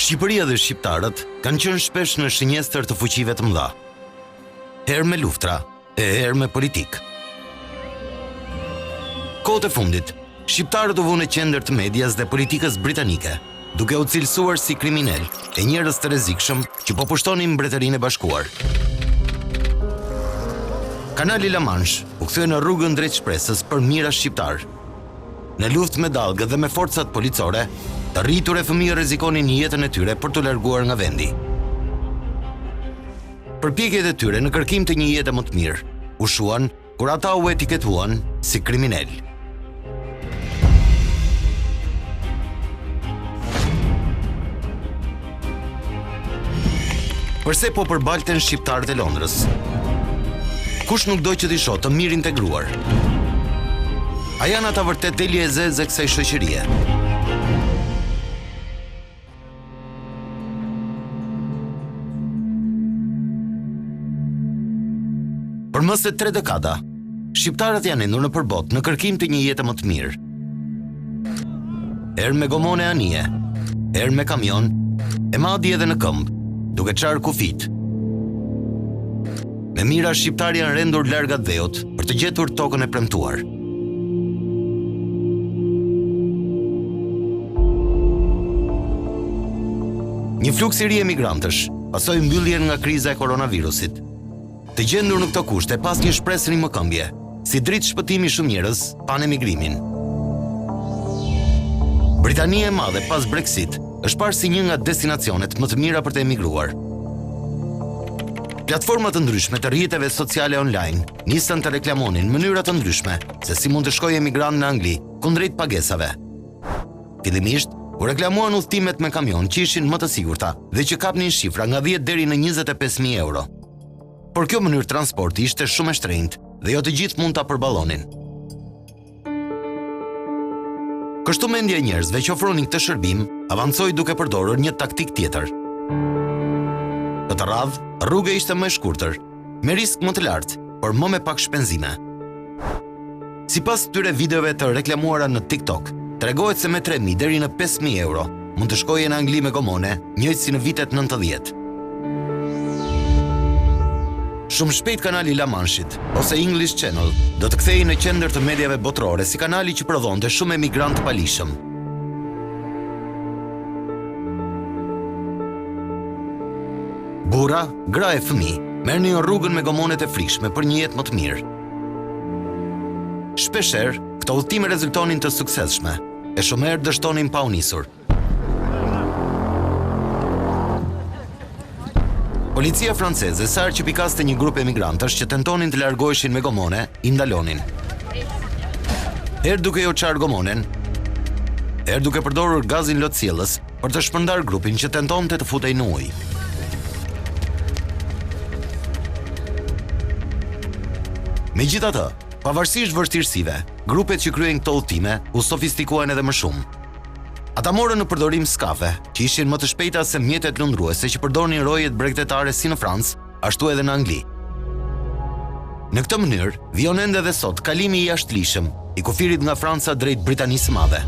Shqipëria dhe shqiptarët kanë qenë shpesh në shënjestër të fuqive të mëdha. Herë me luftra, e herë me politik. Kohët e fundit, shqiptarët u vënë në qendër të medias dhe politikës britanike, duke u cilësuar si kriminal e njerëz të rrezikshëm që po pushtonin Mbretërinë e Bashkuar. Kanali La Manche u kthye në rrugën drejt shpresës për mijëra shqiptar. Në luftë me dallgët dhe me forcat policore, të rritur e fëmijë rrezikonin jetën e tyre për të larguar nga vendi. Përpjekjet e tyre në kërkim të një jete më të mirë u shuan kur ata u etiketuan si kriminal. Përse po përbalten shqiptarët e Londrës? Kush nuk do që t'i shohë të mirë integruar? A janë ata vërtet deli e zezë e kësaj shoqërie? Për më se 3 dekada, shqiptarët janë endur në përbot në kërkim të një jete më të mirë. Herë me gomone anije, herë me kamion, e madje edhe në këmbë, duke qarë kufit. Me mira shqiptar janë rendur larg Dheut për të gjetur tokën e premtuar. Një fluks i ri emigrantësh, pasoi mbylljen nga kriza e koronavirusit. Të gjendur në këto kushte pas një shpresë rimëkëmbje, si dritë shpëtimi shumë njerëz pan emigrimin. Britania e Madhe pas Brexit është parë si një nga destinacionet më të mira për të emigruar. Platforma të ndryshme të rrjeteve sociale online nisën të reklamonin mënyra të ndryshme se si mund të shkojë emigrant në Angli kundrejt pagesave. Fillimisht, u reklamuan udhëtimet me kamion që ishin më të sigurta dhe që kapnin shifra nga 10 deri në 25.000 euro. Por kjo mënyrë transporti ishte shumë e shtrenjtë dhe jo të gjithë mund ta përballonin. Kështu mendja e njerëzve që ofronin këtë shërbim avancoi duke përdorur një taktik tjetër. Këtë radhë, rruga ishte më e shkurtër, me risk më të lartë, por më me pak shpenzime. Sipas këtyre videove të reklamuara në TikTok, tregohet se me 3.000 deri në 5.000 euro mund të shkojë në Angli me gomone, njëjtë si në vitet 90. Shumë shpejt kanali La Manche-it, ose English Channel, do të kthehej në qendër të mediave botërore si kanali që prodhonte shumë emigrant të palishëm. Burra, gra e fëmijë merrnin rrugën me gomonet e frikshme për një jetë më të mirë. Shpeshherë, këto udhëtime rezultonin të suksesshme, e shumë herë dështonin pa u nisur. Policia franceze sa herë që pikaste një grup emigrantësh që tentonin të largoheshin me gomone, i ndalonin. Herë duke jo qarë gomonen, herë duke përdorur gazin lotësjellës për të shpërndar grupin që tentonte të futej në ujë. Megjithatë, pavarësisht vështirësive, grupet që kryejnë këto udhëtime u sofistikuan edhe më shumë. Ata morën në përdorim skafe, që ishin më të shpejta se mjetet lundruese që përdornin rojet bregdetare si në Francë, ashtu edhe në Angli. Në këtë mënyrë, vijon ende dhe sot kalimi i jashtëligjshëm i kufirit nga Franca drejt Britanisë së Madhe.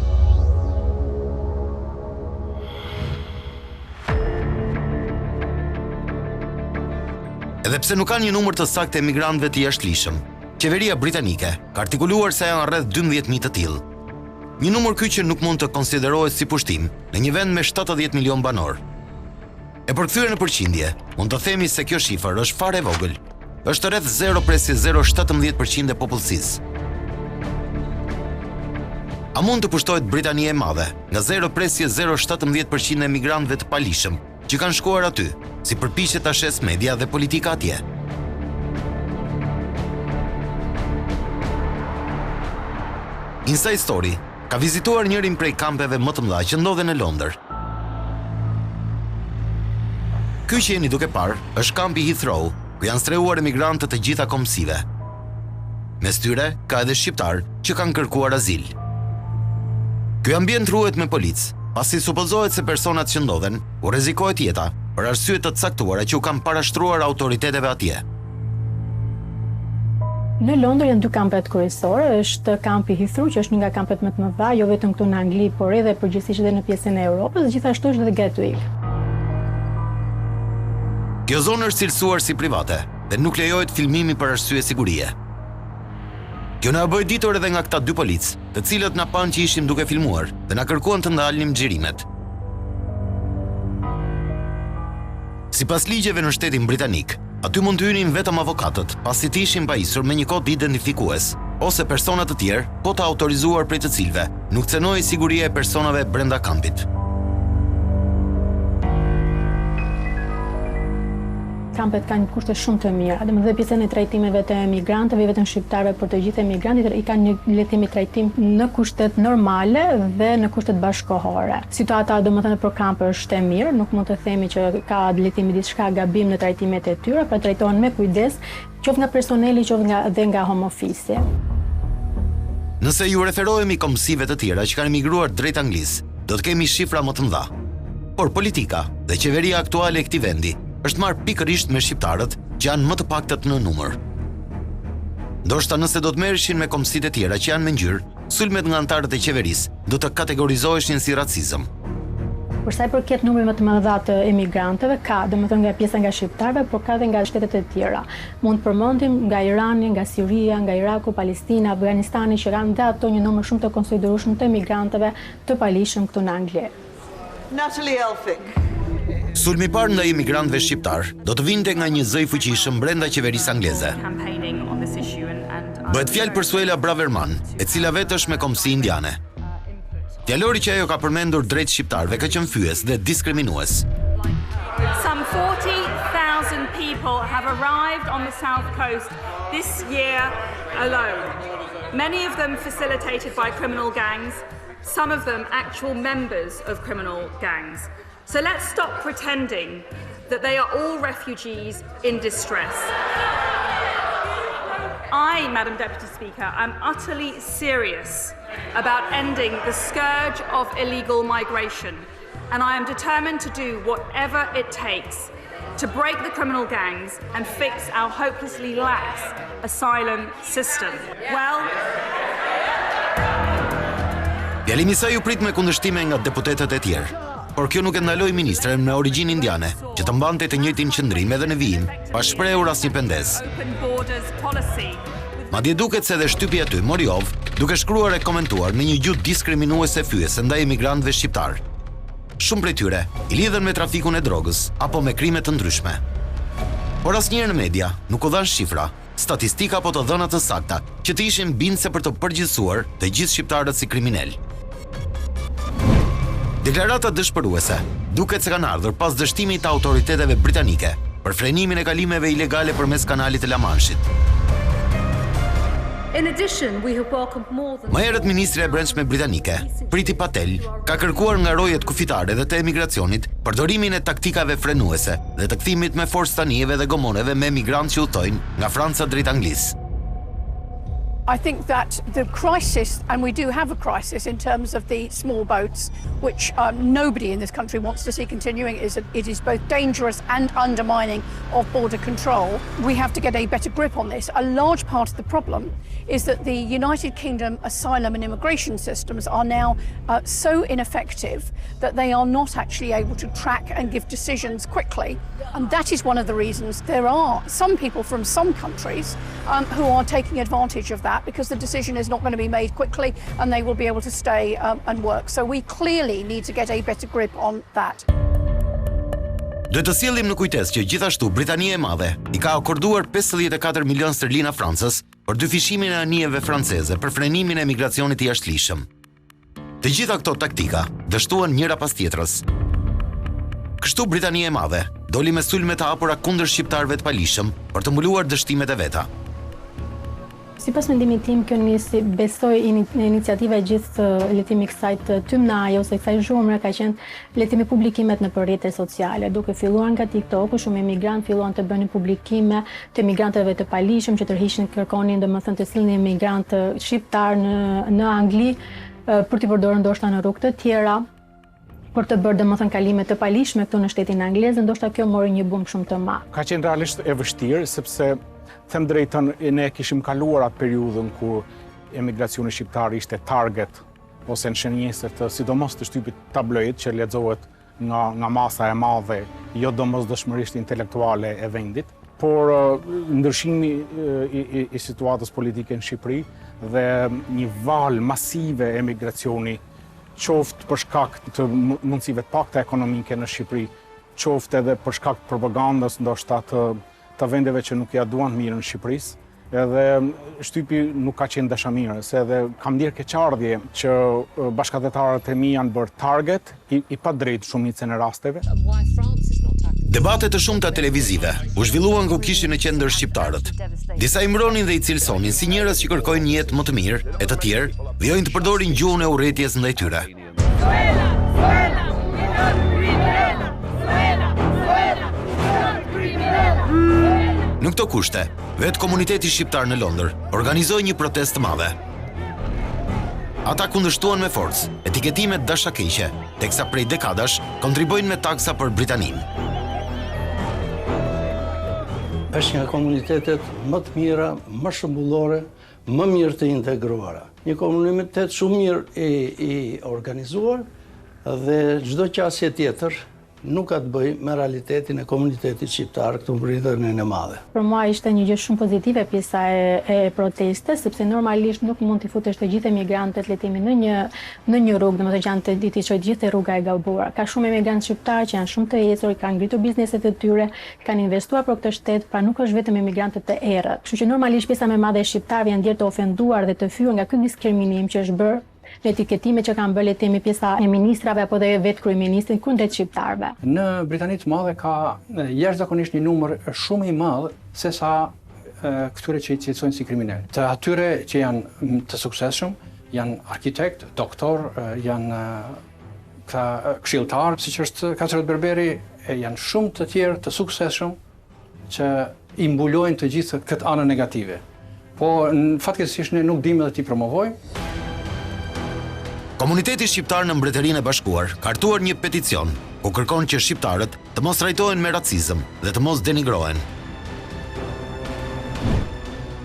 Edhe pse nuk kanë një numër të saktë emigrantëve të jashtëligjshëm, qeveria britanike ka artikuluar se janë rreth 12.000 të tillë. Një numër ky që nuk mund të konsiderohet si pushtim në një vend me 70 milion banor. E përkthyer në përqindje, mund të themi se kjo shifër është fare e vogël. Është rreth 0.017% e popullsisë. A mund të pushtohet Britania e Madhe nga 0.017% e emigrantëve të palishëm që kanë shkuar aty, si përpiqet ta shes media dhe politika atje? Inside Story ka vizituar njërin prej kampeve më të mëdha që ndodhen në Londër. Ky që jeni duke parë është kampi Heathrow, ku janë strehuar emigrantët të gjitha kombësive. Mes tyre ka edhe shqiptar që kanë kërkuar azil. Ky ambient ruhet me policë, pasi supozohet se personat që ndodhen u rrezikohet jeta për arsye të caktuara që u kanë parashtruar autoriteteve atje. Në Londër janë 2 kampet kryesore, është kampi Heathrow, që është një nga kampet më të mëdha, jo vetëm këtu në Angli, por edhe përgjithsisht edhe në pjesën e Europës, gjithashtu është edhe Gatwick. Kjo zonë është cilësuar si private dhe nuk lejohet filmimi për arsye sigurie. Kjo na bëi ditur edhe nga këta dy policë, të cilët na panë që ishim duke filmuar dhe na kërkuan të ndalnim xhirimet. Sipas ligjeve në shtetin britanik, aty mund të hynin vetëm avokatët, pasi të ishin pajisur me një kod identifikues, ose persona të tjerë, po të autorizuar prej të cilëve, nuk cënoi siguria e personave brenda kampit. Kampet kanë kushte shumë të mira, domethënë pjesën e trajtimeve të emigrantëve, vetëm shqiptarëve, por të gjithë emigrantët i kanë një letimi trajtim në kushtet normale dhe në kushtet bashkëkohore. Situata domethënë për kamp është e mirë, nuk mund të themi që ka letimi diçka gabim në trajtimet e tyre, por trajtohen me kujdes, qoftë nga personeli, qoftë dhe nga home office. Nëse ju referohemi kombësive të tjera që kanë emigruar drejt Anglisë, do të kemi shifra më të mëdha. Por politika dhe qeveria aktuale e këtij vendi është marrë pikërisht me shqiptarët që janë më të paktët në numër. Ndoshta nëse do të merreshin me kombësitë e tjera që janë me ngjyrë, sulmet nga anëtarët e qeverisë do të kategorizoheshin si racizëm. Për sa i përket numrit më të madh të emigrantëve, ka domethënë nga pjesa nga shqiptarëve, por ka edhe nga shtetet e tjera. Mund të përmendim nga Irani, nga Siria, nga Iraku, Palestina, Afganistani, që kanë dhe ato një numër shumë të konsiderueshëm të emigrantëve të palishëm këtu në Angli. Natalie Elphicke. Sulmi i parë ndaj imigrantëve shqiptar do të vinte nga një zë i fuqishëm brenda qeverisë angleze. Bëhet fjalë për Suela Braverman, e cila vetë është me kombësi indiane. Fjalori që ajo ka përmendur drejt shqiptarëve ka qenë fyes dhe diskriminues. Some 40,000 people have arrived on the South Coast this year alone. Many of them facilitated by criminal gangs, some of them actual members of criminal gangs. So let's stop pretending that they are all refugees in distress. I, Madam Deputy Speaker, am utterly serious about ending the scourge of illegal migration, and I am determined to do whatever it takes to break the criminal gangs and fix our hopelessly lax asylum system. Well, Fjalimi i saj u prit me kundërshtime nga deputetët e tjerë. Por kjo nuk e ndaloi ministren me origjinë indiane që të mbante të njëjtin qëndrim edhe në vijim, pa shprehur asnjë pendes. Madje duket se edhe shtypi aty Moriov, duke shkruar e komentuar me një gjuhë diskriminuese fyese ndaj emigrantëve shqiptar. Shumë prej tyre i lidhen me trafikun e drogës apo me krime të ndryshme. Por asnjëherë në media nuk u dhan shifra, statistika apo të dhëna të sakta që të ishin bindse për të përgjithësuar të gjithë shqiptarët si kriminal. Deklarata dëshpëruese duket se kanë ardhur pas dështimit të autoriteteve britanike për frenimin e kalimeve ilegale përmes kanalit të La Manshit. Më herët ministri e Brendshme britanike, Priti Patel, ka kërkuar nga rojet kufitare dhe të emigracionit përdorimin e taktikave frenuese dhe të kthimit me forcë tanijeve dhe gomoneve me emigrantë që udhtojnë nga Franca drejt Anglisë. I think that the crisis, and we do have a crisis in terms of the small boats, which nobody in this country wants to see continuing, it is both dangerous and undermining of border control. We have to get a better grip on this. A large part of the problem is that the United Kingdom asylum and immigration systems are now so ineffective that they are not actually able to track and give decisions quickly. And that is one of the reasons there are some people from some countries who are taking advantage of that, because the decision is not going to be made quickly and they will be able to stay and work. So we clearly need to get a better grip on that. Duhet të sjellim në kujtesë që gjithashtu Britania e Madhe i ka akorduar 54 milion sterlina Francës për dyfishimin e anijeve franceze për frenimin e emigracionit të jashtëligjshëm. Të gjitha këto taktika dështuan njëra pas tjetrës. Kështu Britania e Madhe doli me sulme të hapura kundër shqiptarëve të palishëm për të mbuluar dështimet e veta. Sipas mendimit tim, kjo nisi besoj iniciativa e gjithë letimi kësaj të tymnaje ose kësaj zhurmëre ka qenë letimi publikimet në rrjetet sociale. Duke filluar nga TikTok, shumë emigrantë filluan të bënin publikime të emigrantëve të palishëm që tërhiqnin, kërkonin domethënë të sillnin emigrantë shqiptar në Angli për të përdorur ndoshta në rrugë të tjera, për të bërë domethënë kalime të palishme këtu në shtetin anglez, ndoshta kjo mori një bum shumë të madh. Ka qenë realisht e vështirë sepse them drejtën, ne kishim kaluar atë periudhën ku emigracioni shqiptar ishte target ose në shenjestër të sidomos të shtypit tabloid që lexohet nga masa e madhe, jo domosdoshmërisht intelektuale e vendit, por ndryshimi i situatës politike në Shqipëri dhe një valë masive emigracioni, qoftë për shkak të mundësive të pakta ekonomike në Shqipëri, qoftë edhe për shkak të propagandës ndoshta të vendeve që nuk ja duan mirën Shqipërisë, edhe shtypi nuk ka qenë dashamirës, edhe kam ndjerë keqardhje që bashkëdhetarët e mi janë bërë target i pa drejt shumicën e rasteve. Debate të shumta televizive u zhvilluan ku kishin në qendër shqiptarët. Disa i mbronin dhe i cilësonin si njerëz që kërkojnë një jetë më të mirë, e të tjerë vijojnë të përdorin gjuhën e urrëties ndaj tyre. Në këto kushte, vetë komuniteti shqiptar në Londër organizoi një protestë të madhe. Ata kundërshtuan me forcë etiketimet dashakeqe, teksa prej dekadash kontribojnë me taksa për Britaninë. Është një komunitetet më të mira, më shëmbullore, më mirë të integruara. Një komunitet shumë mirë i organizuar dhe çdo qasje tjetër nuk ka të bëjë me realitetin e komunitetit shqiptar këtu në Britaninë e Madhe. Për mua ishte një gjë shumë pozitive pjesa e protestës, sepse normalisht nuk mund t'i futesh të gjithë emigrantët le të themi në një rrugë, domethënë që janë të t'i çojë gjithë rruga e gabuar. Ka shumë emigrantë shqiptarë që janë shumë të ecur, kanë ngritur bizneset e tyre, kanë investuar për këtë shtet, pra nuk është vetëm emigrantët të errët. Kështu që normalisht pjesa më e madhe e shqiptarëve janë ndjerë të ofenduar dhe të fyer nga ky diskriminim që është bërë në etiketime që kanë bërë le të themi pjesa e ministrave apo dhe vetë kryeministrit kundrejt shqiptarëve. Në Britaninë të Madhe ka jashtëzakonisht një numër shumë i madh se sa këtyre që i cilësojnë si kriminal. Të atyre që janë të suksesshëm, janë arkitekt, doktor, janë këshilltar, siç është Kaçret Berberi, janë shumë të tjerë të suksesshëm që i mbulojnë të gjithë këtë anën negative. Po fatkeqësisht ne nuk dimë dhe t'i promovojmë. Komuniteti shqiptar në Mbretërinë e Bashkuar ka hartuar një peticion ku kërkon që shqiptarët të mos trajtohen me racizëm dhe të mos denigrohen.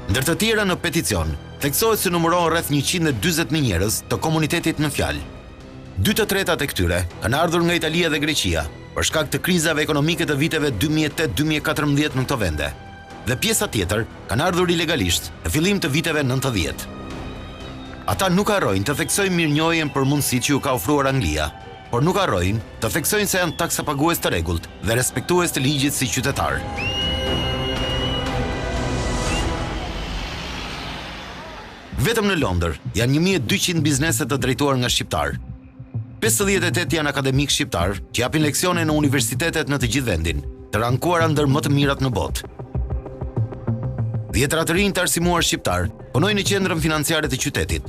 Ndër të tjera në peticion, theksohet se numërohen rreth 140.000 njerëz të komunitetit në fjalë. 2/3 e këtyre kanë ardhur nga Italia dhe Greqia për shkak të krizave ekonomike të viteve 2008-2014 në këto vende. Dhe pjesa tjetër kanë ardhur ilegalisht në fillim të viteve 90. Ata nuk harrojnë të theksojnë mirënjohjen për mundësitë që ju ka ofruar Anglia, por nuk harrojnë të theksojnë se janë taksapagues të rregullt dhe respektues të ligjit si qytetar. Vetëm në Londër janë 1200 biznese të drejtuar nga shqiptar. 58 janë akademik shqiptar që japin leksione në universitetet në të gjithë vendin, të rankuara ndër më të mirat në botë. Dhjetra të rinj të arsimuar shqiptar punojnë në qendrën financiare të qytetit.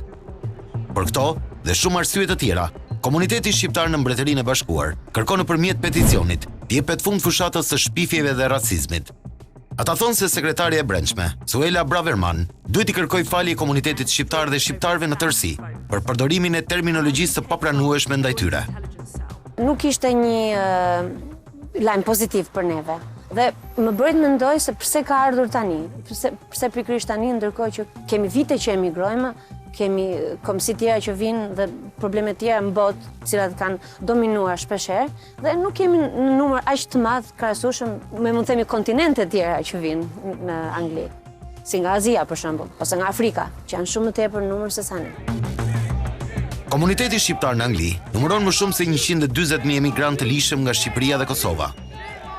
Për këto dhe shumë arsye të tjera, komuniteti shqiptar në Mbretërinë e Bashkuar kërkon nëpërmjet peticionit të jepet fund fushatës së shpifjeve dhe racizmit. Ata thonë se sekretarja e brendshme, Suela Braverman, duhet i kërkoj falje komunitetit shqiptar dhe shqiptarëve në tërësi për përdorimin e terminologjisë së papranueshme ndaj tyre. Nuk ishte një lajm pozitiv për neve. Dhe më bërit mendoj se pse ka ardhur tani, pse pikërisht tani, ndërkohë që kemi vite që emigrojmë, kemi komsi tjera që vinë dhe problemet tjera në botë, cilat kanë dominuar shpeshherë, dhe nuk kemi në numër aq të madh krahasueshëm me mund të themi kontinente tjera që vinë në Angli, si nga Azia për shembull, ose nga Afrika, që janë shumë më tepër në numër se sa ne. Komuniteti shqiptar në Angli numëron më shumë se 140.000 emigrantë të lishëm nga Shqipëria dhe Kosova.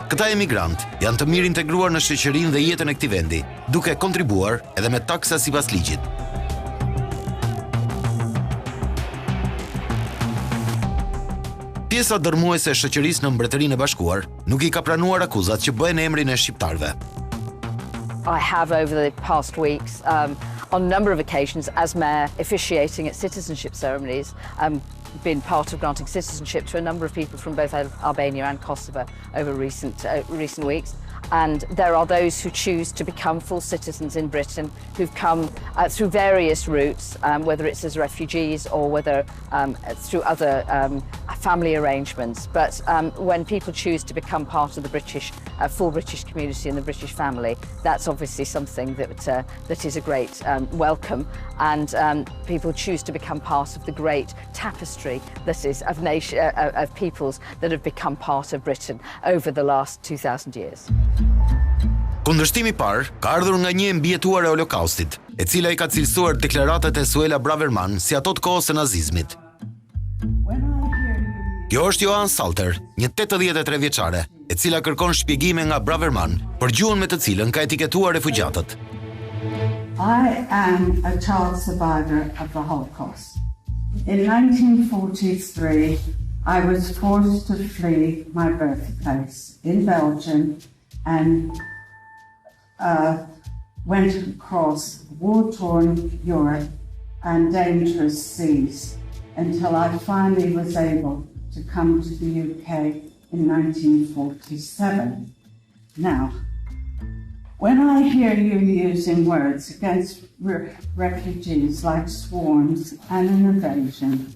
Këta emigrantë janë të mirë integruar në shoqërinë dhe jetën e këtij vendi, duke kontribuar edhe me taksa sipas ligjit. Pjesa dërmuese e shoqërisë në Mbretërinë e Bashkuar nuk i ka pranuar akuzat që bëhen emrin e shqiptarëve. I have over the past weeks, on a number of occasions as mayor, officiating at citizenship ceremonies, been part of granting citizenship to a number of people from both Albania and Kosovo over recent weeks. And there are those who choose to become full citizens in Britain, who've come through various routes, whether it's as refugees or whether through other family arrangements. But when people choose to become part of the British, full British community and the British family, that's obviously something that is a great welcome. And people choose to become part of the great tapestry that is of peoples that have become part of Britain over the last 2,000 years. Kundërshtimi i parë ka ardhur nga një e mbijetuar e Holokaustit, e cila I ka cilësuar deklaratat e Suela Braverman si ato të kohës së nazizmit. Kjo është Johan Salter, një 83 vjeçare, e cila kërkon shpjegime nga Braverman për gjuhën me të cilën ka etiketuar refugjatët. I am a child survivor of the Holocaust. In 1943, I was forced to flee my birthplace in Belgium and went across war-torn Europe and dangerous seas until I finally was able to come to the UK in 1947. Now, when I hear you using words against refugees like swarms and an invasion,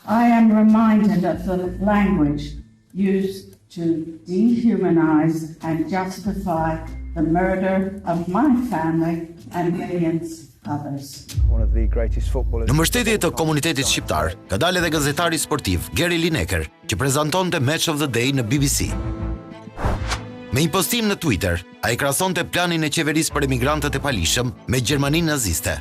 I am reminded of the language used to dehumanize and justify the murder of my family and millions others. Në mbështetje të komunitetit shqiptar, ka dalë edhe gazetari sportiv Gary Lineker, që prezantonte Match of the Day në BBC. Me një postim në Twitter, ai krahasonte planin e qeverisë për emigrantët e palishëm me Gjermaninë naziste.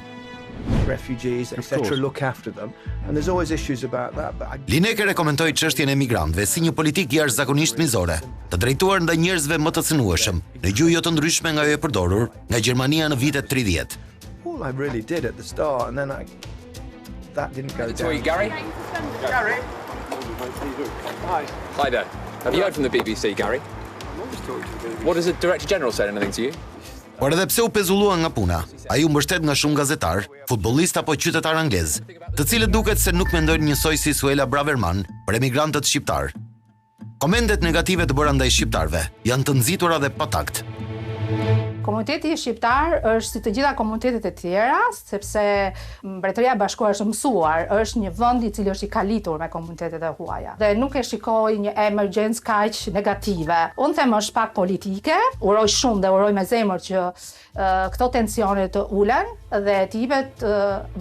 Refugees, etc. look after them, and there's always issues about that. Lineker e komentoi çështjen e emigrantëve si një politikë jashtëzakonisht mizore, të drejtuar ndaj njerëzve më të cënueshëm, në gjuhë jo të ndryshme nga ajo e përdorur nga Gjermania në vitet 30. All I really did at the start, and then that didn't go down. Gary? Gary? Hi. Hi there. Have you heard from the BBC, Gary? What does the Director General say? Anything to you? Por edhe pse u pezullua nga puna, ai u mbështet nga shumë gazetar, futbollist apo qytetar anglez, të cilët duket se nuk mendojnë njësoj si Suela Braverman për emigrantët shqiptar. Komentet negative të bëra ndaj shqiptarëve janë të nxitura dhe pa takt. Komuniteti shqiptar është si të gjitha komunitetet e tjera, sepse Mbretëria e Bashkuar është mësuar, është një vend I cili është I kalitur me komunitetet e huaja. Dhe nuk e shikoj një emergjencë kaq negative. Unë them është pak politike, uroj shumë dhe uroj me zemër që këto tensione të ulen dhe të jepet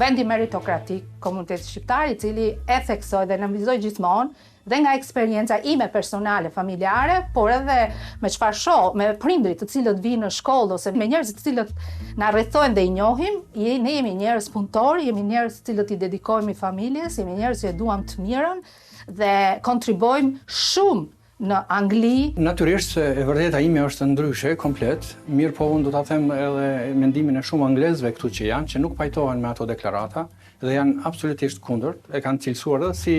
vendi meritokratik komunitetit shqiptar I cili e theksoj dhe nënvizoj gjithmonë dhe nga eksperienca ime personale, familjare, por edhe me çfarë shoh, me prindrit të cilët vinë në shkollë ose me njerëz të cilët na rrethojnë dhe I njohim, ne jemi njerëz punëtor, jemi njerëz të cilët I dedikohemi familjes, jemi njerëz që duam të mirën dhe kontribojmë shumë në Angli. Natyrisht se e vërteta ime është ndryshe, komplet, mirë po unë do ta them edhe mendimin e shumë anglezëve këtu që janë, që nuk pajtohen me ato deklarata dhe janë absolutisht kundërt, e kanë cilësuar edhe si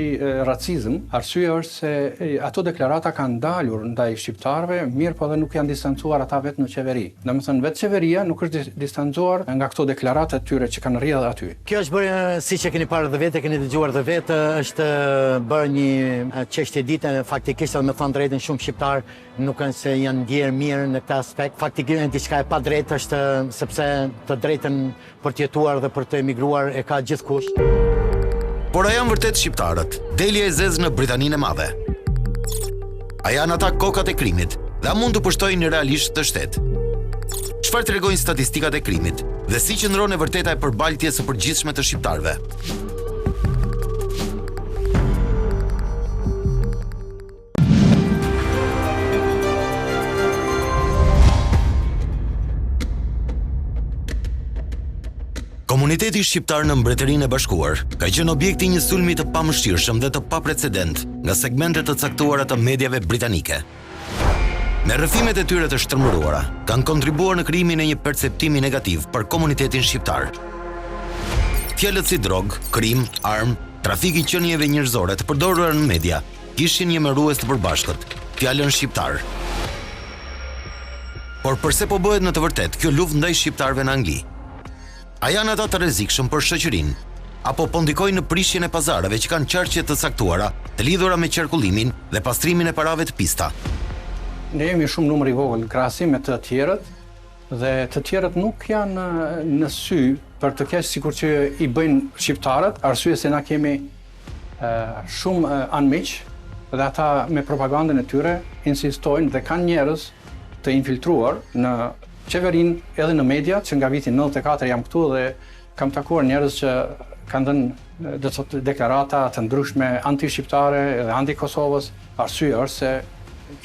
racizëm. Arsyeja është se ato deklarata kanë dalur ndaj shqiptarëve, mirë po edhe nuk janë distancuar ata vetë në qeveri. Domethënë vetë qeveria nuk është distancuar nga këto deklarata të tyre që kanë rrjedhur aty. Kjo është bërë siç e keni parë dhe vetë, keni dëgjuar dhe vetë, është bërë një çështje dite, faktikisht edhe me thënë drejtën shumë shqiptar nuk kanë se janë ndjerë mirë në këtë aspekt. Faktikisht diçka e padrejtë është sepse të drejtën për të jetuar dhe për të emigruar e ka gjithkush. Por a janë vërtet shqiptarët, delja e zezë në Britaninë e Madhe? A janë ata kokat e krimit dhe a mund të pushtojnë realisht të shtet? Çfarë tregojnë statistikat e krimit dhe si qëndron e vërteta e përbaltjes së përgjithshme të shqiptarëve? Komuniteti shqiptar në Mbretërinë e Bashkuar ka qenë objekti I një sulmi të pamëshirshëm dhe të paprecedent nga segmente të caktuara të mediave britanike. Me rrëfimet e tyre të shtrëmbëruara, kanë kontribuar në krijimin e një perceptimi negativ për komunitetin shqiptar. Fjalët si drog, krim, armë, trafiki qenieve njerëzore të përdorura në media kishin një emërues të përbashkët, fjalën shqiptar. Por përse po bëhet në të vërtetë kjo luftë ndaj shqiptarëve në Angli? A janë ata të rrezikshëm për shoqërinë, apo po ndikojnë në prishjen e pazareve që kanë qarqe të caktuara, të lidhura me qarkullimin dhe pastrimin e parave të pista? ne jemi shumë numër i vogël krahasim me të tjerët dhe të tjerët nuk janë në sy për të keq sikur që i bëjnë shqiptarët, arsye se na kemi shumë anëmiq dhe ata me propagandën e tyre insistojnë dhe kanë njerëz të infiltruar në qeverinë edhe në media, që nga viti 94 jam këtu dhe kam takuar njerëz që kanë dhënë deklarata të ndryshme anti-shqiptare dhe anti-Kosovës. Arsyeja është se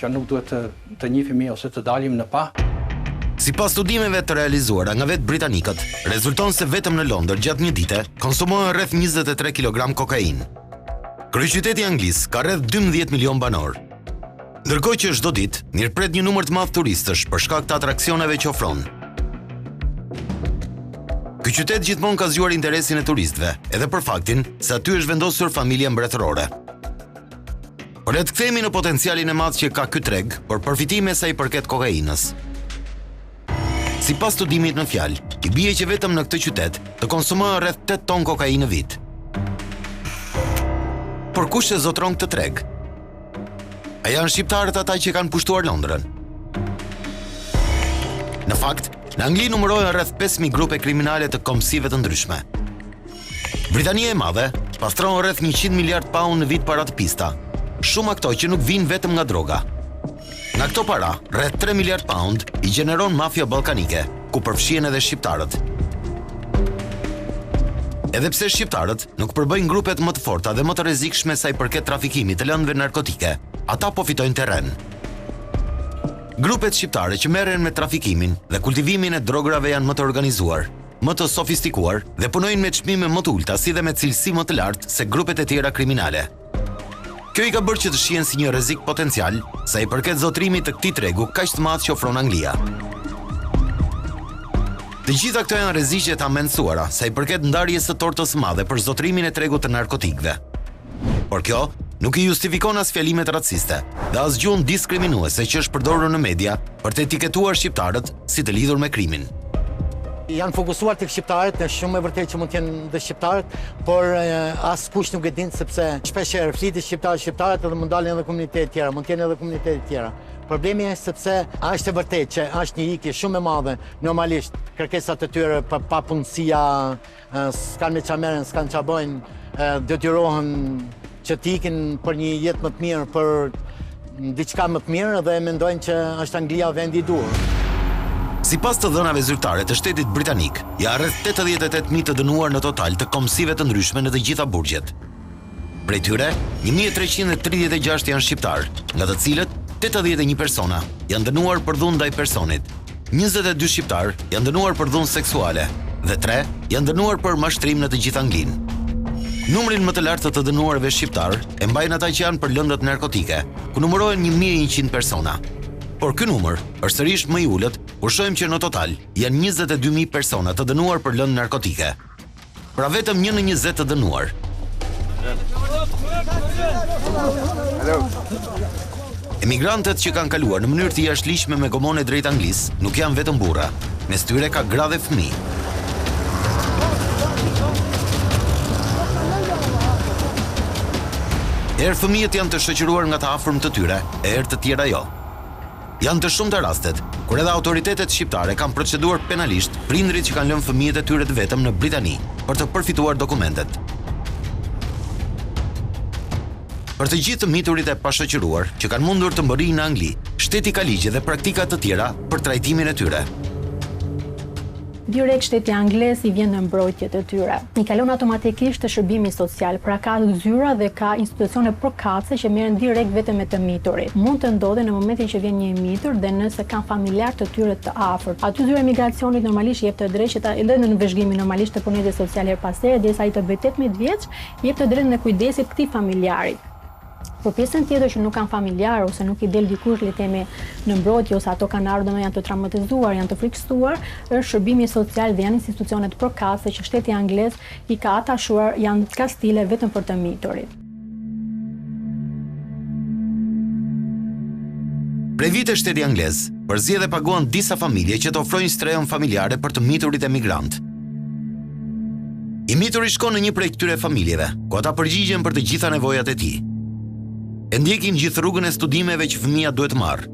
që nuk duhet të njihemi ose të dalim në pa. Sipas studimeve të realizuara nga vetë britanikët, rezulton se vetëm në Londër gjatë një dite konsumohen rreth 23 kg kokainë. Kryeqyteti i Anglisë ka rreth 12 milion banor. Ndërkohë që çdo ditë mirëpret një numër të madh turistësh për shkak të atraksioneve që ofron. Ky qytet gjithmonë ka zgjuar interesin e turistëve, edhe për faktin se aty është vendosur familja mbretërore. Por le të kthehemi në potencialin e madh që ka ky treg për përfitime sa i përket kokainës. Sipas studimit në fjalë, i bie që vetëm në këtë qytet të konsumohen rreth 8 ton kokainë në vit. Por kush e zotron këtë treg? A janë shqiptarët ata që kanë pushtuar Londrën? Në fakt, në Angli numërohen rreth 5.000 grupe kriminale të komsive të ndryshme. Britania e Madhe pastron rreth 100 miliard pound në vit para të pista, shumë ato që nuk vinë vetëm nga droga. Nga këto para, rreth 3 miliard pound i gjeneron mafia ballkanike, ku përfshihen edhe shqiptarët. Edhe pse shqiptarët nuk përbëjnë grupet më të forta dhe më të rrezikshme sa i përket trafikimit të lëndëve narkotike, ata po fitojnë terren. Grupet shqiptare që merren me trafikimin dhe kultivimin e drograve janë më të organizuar, më të sofistikuar dhe punojnë me çmime më të ulta si dhe me cilësi më të lartë se grupet e tjera kriminale. Kjo i ka bërë që të shihen si një rrezik potencial sa i përket zotrimit të këtij tregu kaq të madh që ofron Anglia. Të gjitha këto janë rreziqe të amendsuara sa i përket ndarjes së tortës së madhe për zotrimin e tregut të narkotikëve. Por kjo nuk i justifikon as fjalimet raciste dhe as gjuhën diskriminuese që është përdorur në media për të etiketuar shqiptarët si të lidhur me krimin. Janë fokusuar tek shqiptarët, është shumë e vërtetë që mund të jenë dhe shqiptarët, por askush nuk e din sepse shpeshherë flitet shqiptarët edhe mund dalin edhe komunitete tjera, mund të jenë edhe komunitete tjera. Problemi është sepse është e vërtetë që është një ikje shumë e madhe, normalisht kërkesat e tyre pa punësia, s'kan me çfarë merren, s'kan çfarë bëjnë, detyrohen që të ikin për një jetë më të mirë, për diçka më të mirë dhe mendojnë që është Anglia vendi i duhur. Sipas të dhënave zyrtare të shtetit britanik, janë rreth 88.000 të dënuar në total të komsive të ndryshme në të gjitha burgjet. Prej tyre, 1336 janë shqiptar, nga të cilët 81 persona janë dënuar për dhunë ndaj personit, 22 shqiptar janë dënuar për dhunë seksuale dhe 3 janë dënuar për mashtrim në të gjithë Anglinë. Numrin më të lartë të dënuarve shqiptar e mbajnë ata që janë për lëndët narkotike, ku numërohen 1100 persona. Por ky numër është sërish më i ulët, kur shohim që në total janë 22.000 persona të dënuar për lëndë narkotike. Pra vetëm 1 në 20 të dënuar. Emigrantët që kanë kaluar në mënyrë të jashtëligjshme me gomone drejt Anglisë nuk janë vetëm burra, mes tyre ka gra dhe fëmijë. Herë fëmijët janë të shoqëruar nga të afërm të tyre, e herë të tjera jo. Janë të shumta rastet, kur edhe autoritetet shqiptare kanë proceduar penalisht prindrit që kanë lënë fëmijët e tyre të vetëm në Britani për të përfituar dokumentet. Për të gjithë të miturit e pashoqëruar që kanë mundur të mbërrijnë në Angli, shteti ka ligje dhe praktika të tjera për trajtimin e tyre. Direkt shteti angles i vjen në mbrojtje të tyre. I kalon automatikisht të shërbimi social, pra ka zyra dhe ka institucione përkatëse që merren direkt vetëm me të miturit. Mund të ndodhe në momentin që vjen një mitur dhe nëse kanë familjar të tyre të afërt. Aty zyra e migracionit normalisht jep të drejtë që edhe në nënvëzhgimin normalisht të punëve sociale herpastere derisa ai të bëjë 18 vjeç, jep të drejtën e kujdesit këtij familjarit. Por pjesën tjetër që nuk kanë familjar ose nuk i del dikush le të themi në mbrojtje ose ato kanë ardhur janë të traumatizuar, janë të frikësuar, është shërbimi social dhe janë institucionet përkatëse që shteti anglez i ka atashuar, janë kastile vetëm për të miturit. Prej vite shteti anglez përzgjedh dhe paguan disa familje që të ofrojnë strehën familjare për të miturit emigrant. I mituri shkon në një prej këtyre familjeve, ku ata përgjigjen për të gjitha nevojat e tij. E ndjekin gjithë rrugën e studimeve që fëmia duhet marrë.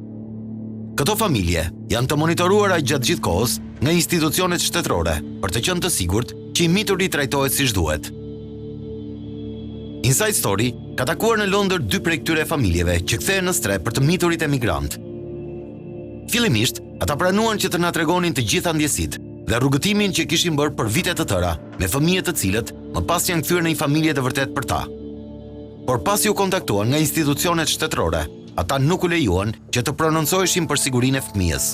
Këto familje janë të monitoruara gjatë gjithë kohës nga institucionet shtetërore për të qenë të sigurt që i mituri trajtohet siç duhet. Inside Story ka takuar në Londër 2 prej këtyre familjeve që kthehen në stre për të miturit emigrant. Fillimisht, ata pranuan që të na tregonin të gjitha ndjesitë dhe rrugëtimin që kishin bërë për vite të tëra me fëmijë të cilët më pas janë kthyer në një familje të vërtet për ta. Por pasi u kontaktuan nga institucionet shtetërore, ata nuk u lejuan që të prononcoheshin për sigurinë e fëmijës.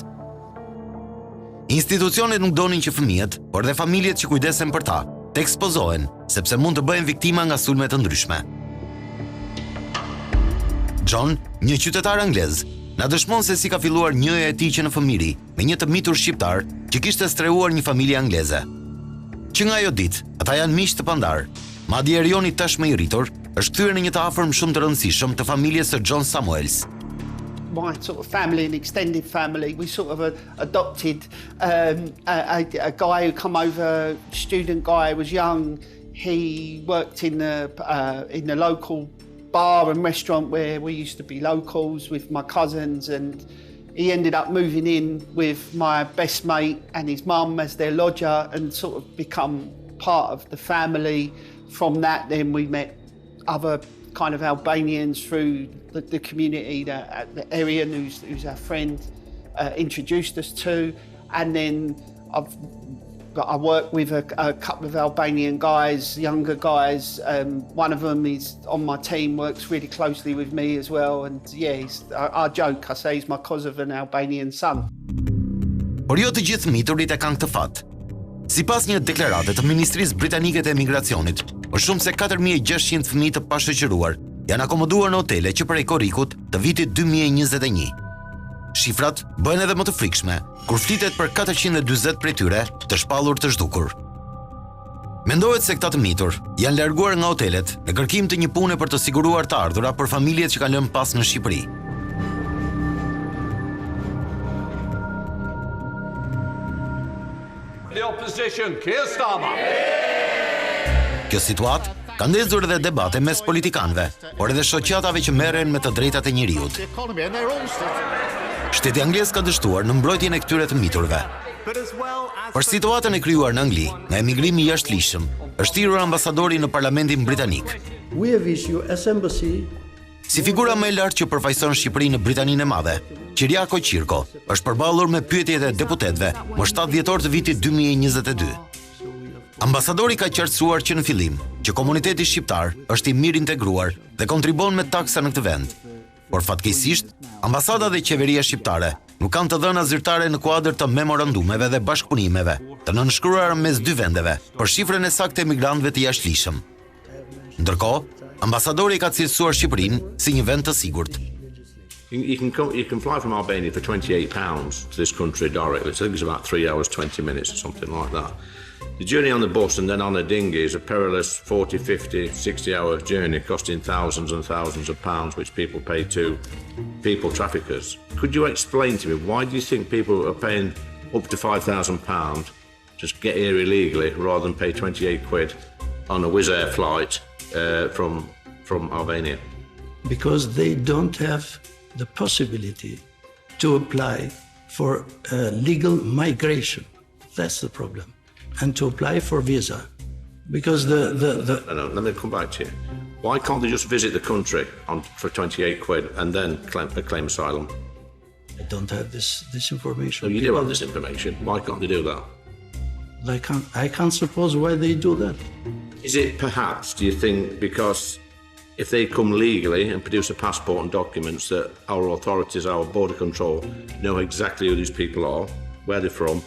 Institucionet nuk donin që fëmijët, por dhe familjet që kujdesen për ta, të ekspozohen, sepse mund të bëhen viktima nga sulme të ndryshme. John, një qytetar anglez, na dëshmon se si ka filluar njëja e tij që në fëmijëri me një të mitur shqiptar që kishte streuar një familje angleze. Që nga ajo ditë, ata janë miq të pandar. Madje Erioni tashmë i rritur është kthyer në një të afërm shumë të rëndësishëm të familjes së John Samuels. My sort of family and extended family, we sort of adopted a guy who come over, student guy, was young. He worked in the local bar and restaurant where we used to be locals with my cousins, and he ended up moving in with my best mate and his mum as their lodger and sort of become part of the family. From that, then we met other kind of Albanians through the community that the area, who's our friend, introduced us to. And then I work with a couple of Albanian guys, younger guys. One of them is on my team, works really closely with me as well. And yeah, I joke, I say he's my cause of an Albanian son. Por jo të gjithë miturit e kanë këtë fat. Sipas një deklarate të Ministrisë Britanike të Emigracionit, më shumë se 4600 fëmijë të pashoqëruar janë akomoduar në hotele që prej korrikut të vitit 2021. Shifrat bëhen edhe më të frikshme, kur flitet për 440 prej tyre të shpallur të zhdukur. Mendohet se këta të mitur janë larguar nga hotelet në kërkim të një pune për të siguruar të ardhura për familjet që kanë lënë pas në Shqipëri. The opposition, Keir Starmer. Kjo situatë ka ndezur edhe debate mes politikanëve, por edhe shoqatave që merren me të drejtat e njeriut. Shteti anglez ka dështuar në mbrojtjen e këtyre të miturve. Për situatën e krijuar në Angli, nga emigrimi jashtëligjshëm, është thirrur ambasadori në Parlamentin Britanik. We have issued as embassy. Si figura më e lartë që përfaqëson Shqipërinë në Britaninë e Madhe, Kyriako Qirko është përballur me pyetjet e deputetëve më 7 dhjetor të vitit 2022. Ambasadori ka qartësuar që në fillim që komuniteti shqiptar është i mirë integruar dhe kontribon me taksa në këtë vend. Por fatkeqësisht, ambasada dhe qeveria shqiptare nuk kanë të dhëna zyrtare në kuadër të memorandumeve dhe bashkëpunimeve të nënshkruara mes dy vendeve për shifrën e saktë të emigrantëve të jashtëligjshëm. Ndërkohë, ambasadori ka cilësuar Shqipërinë si një vend të sigurt. You can fly from Albania for £28 to this country directly. So I think it's about 3 hours, 20 minutes or something like that. The journey on the bus and then on a dinghy is a perilous 40, 50, 60-hour journey costing thousands and thousands of pounds, which people pay to people traffickers. Could you explain to me, why do you think people are paying up to £5,000 to get here illegally rather than pay 28 quid on a Wizz Air flight from Albania? Because they don't have the possibility to apply for legal migration. That's the problem. And to apply for visa. Because No, let me come back to you. Why can't they just visit the country for 28 quid and then claim asylum? I don't have this information. No, you do have this information. Why can't they do that? I can't suppose why they do that. Is it perhaps, do you think, because if they come legally and produce a passport and documents, that our authorities, our border control, know exactly who these people are, where they're from,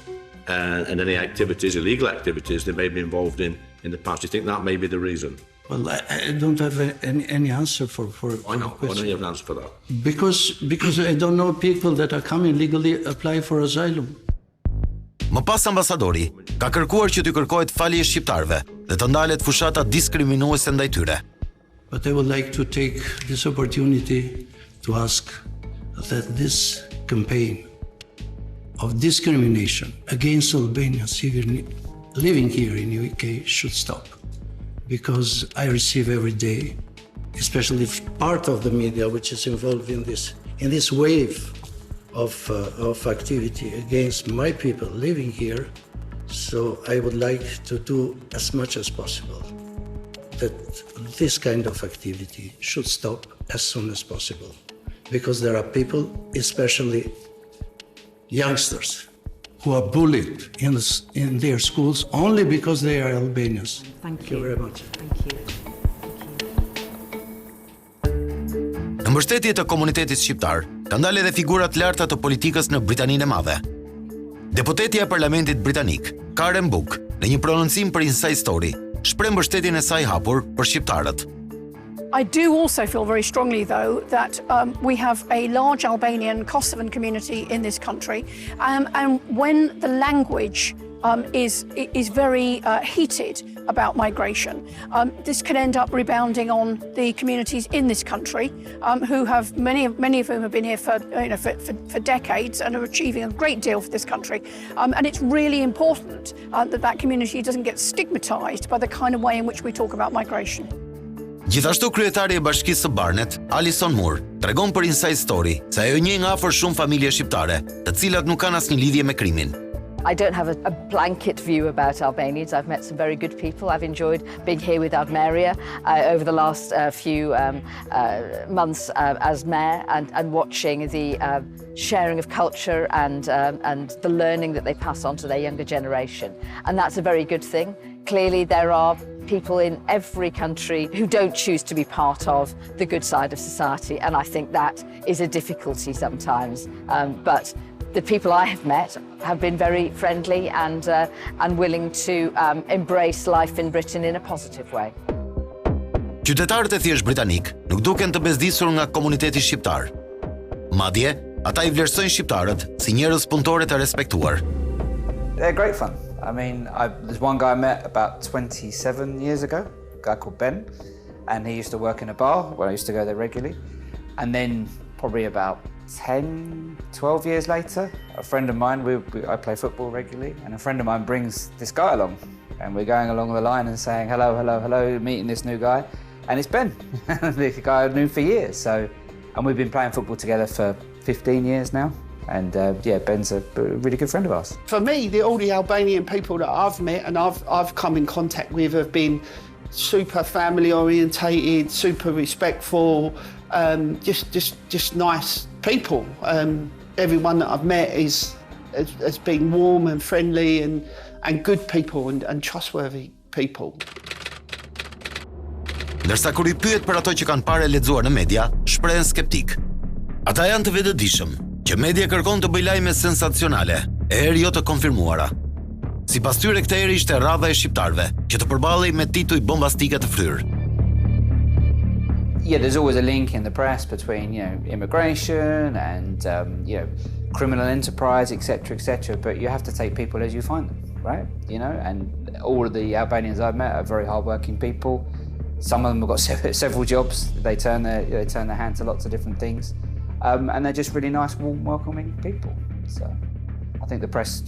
and any activities, illegal activities they may be involved in the past? Do you think that may be the reason? Well, I don't have any answer for Why not? Why don't you have an answer for that? Because I don't know people that are coming legally apply for asylum. Më pas ambasadori ka kërkuar që t'i kërkohet falje shqiptarëve dhe të ndalet fushata diskriminuese ndaj tyre. But I would like to take this opportunity to ask that this campaign of discrimination against Albanians living here in the UK should stop. Because I receive every day, especially part of the media which is involved in this wave of activity against my people living here. So I would like to do as much as possible that this kind of activity should stop as soon as possible, because there are people, especially youngsters, who are bullied in their schools only because they are Albanians. Thank you very much. Thank you. Në mbështetje të komunitetit shqiptar, ka ndalë edhe figura të larta të politikës në Britaninë e Madhe. Deputetja e Parlamentit Britanik, Karen Buck, në një prononcim për Inside Story, shpreh mbështetjen e saj hapur për shqiptarët. I do also feel very strongly, though, that we have a large Albanian Kosovan community in this country, and when the language is very heated about migration, this can end up rebounding on the communities in this country, who have many of whom have been here for decades and are achieving a great deal for this country, and it's really important that community doesn't get stigmatized by the kind of way in which we talk about migration. Gjithashtu kryetari e Bashkisë së Barnet, Alison Moore, tregon për Inside Story se ajo njeh nga afër shumë familje shqiptare, të cilat nuk kanë asnjë lidhje me krimin. I don't have a blanket view about Albanians. I've met some very good people. I've enjoyed being here with Admeria over the last few months as mayor, and watching the sharing of culture and the learning that they pass on to their younger generation. And that's a very good thing. Clearly, there are people in every country who don't choose to be part of the good side of society, and I think that is a difficulty sometimes. But the people I have met have been very friendly and willing to embrace life in Britain in a positive way. Qytetarët e thjesht britanik nuk duken të bezdisur nga komuniteti shqiptar. Madje, ata I vlerësojnë shqiptarët si njerëz punëtorë të respektuar. They're great fun. I mean, there's one guy I met about 27 years ago, a guy called Ben, and he used to work in a bar where I used to go there regularly. And then probably about 10, 12 years later, a friend of mine, I play football regularly, and a friend of mine brings this guy along, and we're going along the line and saying, hello, hello, hello, meeting this new guy, and it's Ben, the guy I've known for years. And we've been playing football together for 15 years now. And yeah, Ben's a really good friend of ours. For me, all the Albanian people that I've met and I've come in contact with have been super family orientated, super respectful, just nice people. Everyone that I've met has been warm and friendly and good people and trustworthy people. Ndërsa kur I pyet për ato që kanë parë e lexuar në media, shprehen skeptik. Ata janë të vetëdijshëm që media kërkon të bëjë lajme sensacionale, e herë jo të konfirmuara. Sipas tyre këtë herë ishte radha e shqiptarëve që të përballej me tituj bombastike të fryrë. Yeah, there's always a link in the press between, immigration and, criminal enterprise, etc., but you have to take people as you find them, right? And all of the Albanians I've met are very hard-working people. Some of them have got several jobs. They turn their hand to lots of different things. And they're just really nice, warm, welcoming people. So I think the press,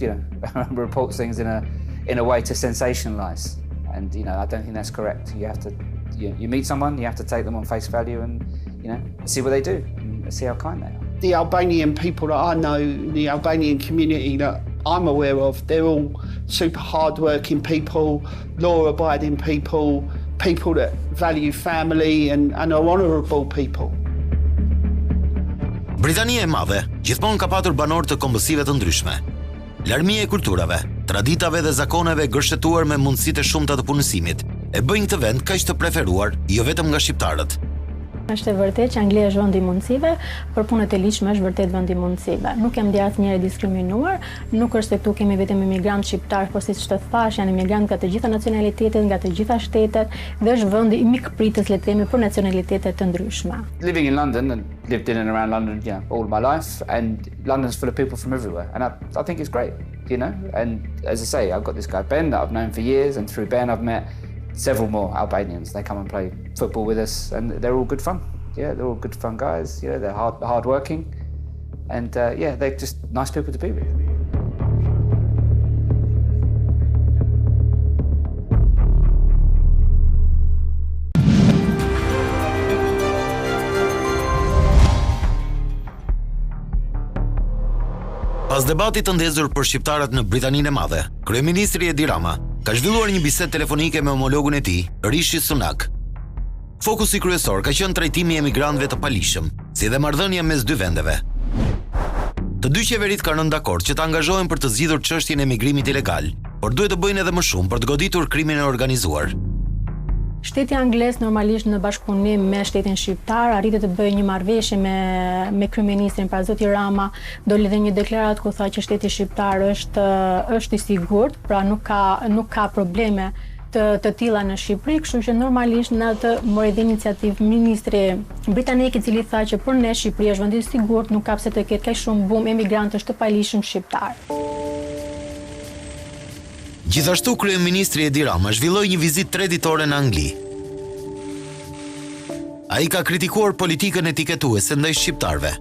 reports things in a way to sensationalize. And, I don't think that's correct. You have to, you meet someone, you have to take them on face value and, see what they do and see how kind they are. The Albanian people that I know, the Albanian community that I'm aware of, they're all super hard-working people, law-abiding people, people that value family and are honourable people. Britania e Madhe gjithmonë ka patur banor të kombësive të ndryshme. Larmia e kulturave, traditave dhe zakoneve gërshetuar me mundësitë e shumta të punësimit e bëjnë këtë vend kaq të preferuar jo vetëm nga shqiptarët. Është e vërtetë që Anglia është vend I mundësive, por punët e ligjshme është vërtet vend I mundësive. Nuk jam ndjer asnjëri diskriminuar, nuk është se këtu kemi vetëm imigrantë shqiptar, por siç të thash, janë imigrantë nga të gjitha nacionalitetet, nga të gjitha shtetet, dhe është vendi I mikpritës, le të themi, për nacionalitete të ndryshme. Living in London and lived in and around London, all my life, and London's full of people from everywhere, and I think it's great, And as I say, I've got this guy Ben that I've known for years, and through Ben I've met several more Albanians. They come and play football with us, and they're all good fun. Yeah, they're all good fun guys. They're hard working, and they're just nice people to be with. Pas debatit të ndezur për shqiptarët në Britaninë e Madhe, kryeministri Edi Rama ka zhvilluar një bisedë telefonike me homologun e tij, Rishi Sunak. Fokusi kryesor ka qenë trajtimi i emigrantëve të palishëm, si dhe marrëdhënia mes dy vendeve. Të dy qeverit kanë rënë dakord që të angazhohen për të zgjidhur çështjen e emigrimit ilegal, por duhet të bëjnë edhe më shumë për të goditur krimin e organizuar. Shteti anglez normalisht në bashkëpunim me shtetin shqiptar arriti të bëjë një marrëveshje me kryeministrin, pra zoti Rama doli dhe një deklaratë ku tha që shteti shqiptar është i sigurt, pra nuk ka probleme të tilla në Shqipëri, kështu që normalisht në atë mori dhe iniciativë ministri britanik, i cili tha që për ne Shqipëria është vendi i sigurt, nuk ka pse të ketë kaq shumë bum emigrantësh të palishëm shqiptar. Gjithashtu kryeministri Edi Rama zhvilloi një vizitë 3 ditore në Angli. Ai ka kritikuar politikën etiketuese ndaj shqiptarëve.